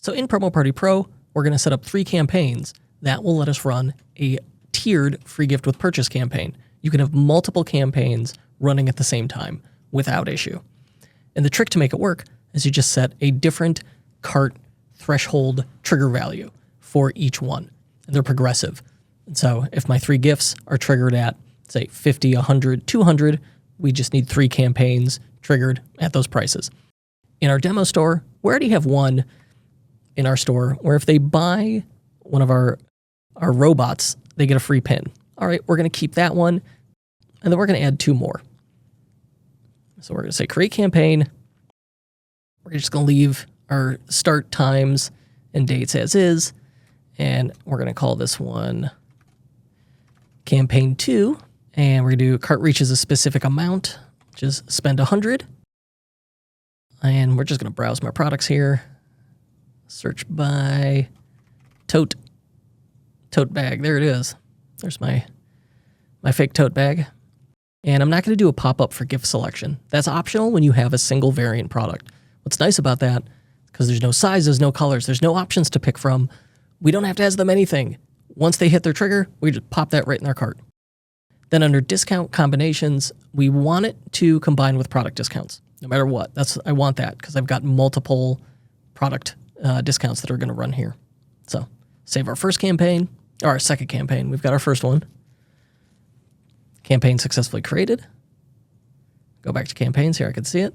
So in Promo Party Pro, we're going to set up 3 campaigns that will let us run a tiered free gift with purchase campaign. You can have multiple campaigns running at the same time without issue. And the trick to make it work is you just set a different cart threshold trigger value for each one. And they're progressive. And so if my 3 gifts are triggered at, say, 50, 100, 200, we just need 3 campaigns triggered at those prices. In our demo store, we already have one in our store where if they buy one of our robots, they get a free pin. All right, we're going to keep that one, and then we're going to add 2 more. So we're going to say create campaign. We're just going to leave our start times and dates as is, and we're going to call this one campaign 2, and we're going to do cart reaches a specific amount, which is spend 100. And we're just going to browse my products here. Search by tote bag. There it is. There's my fake tote bag. And I'm not going to do a pop-up for gift selection. That's optional when you have a single variant product. What's nice about that, because there's no sizes, no colors, there's no options to pick from, we don't have to ask them anything. Once they hit their trigger, we just pop that right in their cart. Then under discount combinations, we want it to combine with product discounts, no matter what. I want that because I've got multiple product discounts that are going to run here. So save our first campaign, or our second campaign. We've got our first one. Campaign successfully created. Go back to campaigns here. I can see it.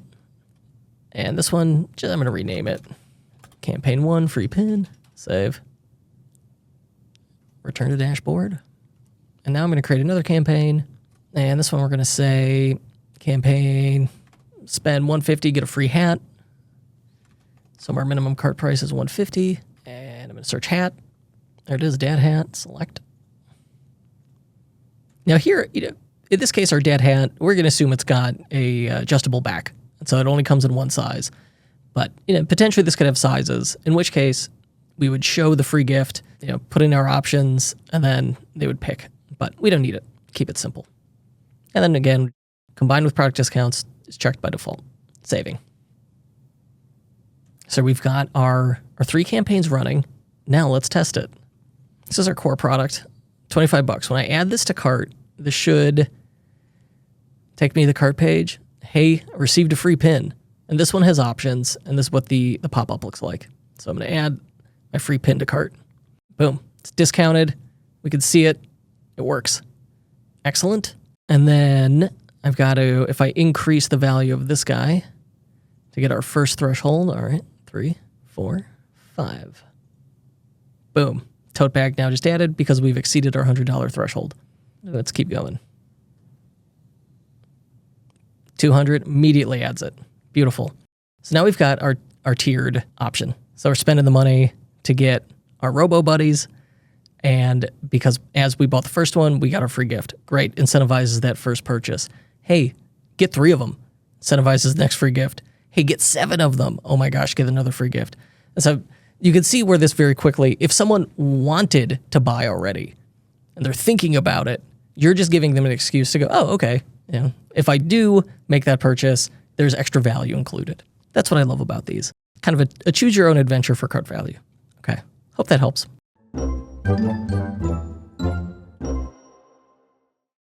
And this one, I'm going to rename it. Campaign 1, free pin. Save. Return to dashboard. And now I'm going to create another campaign. And this one we're going to say campaign, spend $150, get a free hat. So our minimum cart price is $150. And I'm going to search hat. There it is, dad hat, select. Now here, in this case, our dad hat, we're going to assume it's got a adjustable back. And so it only comes in one size. But potentially this could have sizes, in which case we would show the free gift, put in our options, and then they would pick. But we don't need it. Keep it simple. And then again, combined with product discounts is checked by default. Saving. So we've got our 3 campaigns running. Now let's test it. This is our core product, $25. When I add this to cart, this should take me to the cart page. Hey, I received a free pin. And this one has options, and this is what the pop-up looks like. So I'm going to add my free pin to cart. Boom. It's discounted. We can see it. It works. Excellent. And then I've got to, if I increase the value of this guy to get our first threshold, all right, 3, 4, 5. Boom. Tote bag now just added because we've exceeded our $100 threshold. Let's keep going. 200 immediately adds it. Beautiful. So now we've got our tiered option. So we're spending the money to get our Robo Buddies. And because as we bought the first one, we got our free gift. Great. Incentivizes that first purchase. Hey, get 3 of them. Incentivizes the next free gift. Hey, get 7 of them. Oh my gosh, get another free gift. And so you can see where this very quickly, if someone wanted to buy already and they're thinking about it, you're just giving them an excuse to go, oh, okay. If I do make that purchase, there's extra value included. That's what I love about these. Kind of a choose your own adventure for cart value. Okay. Hope that helps.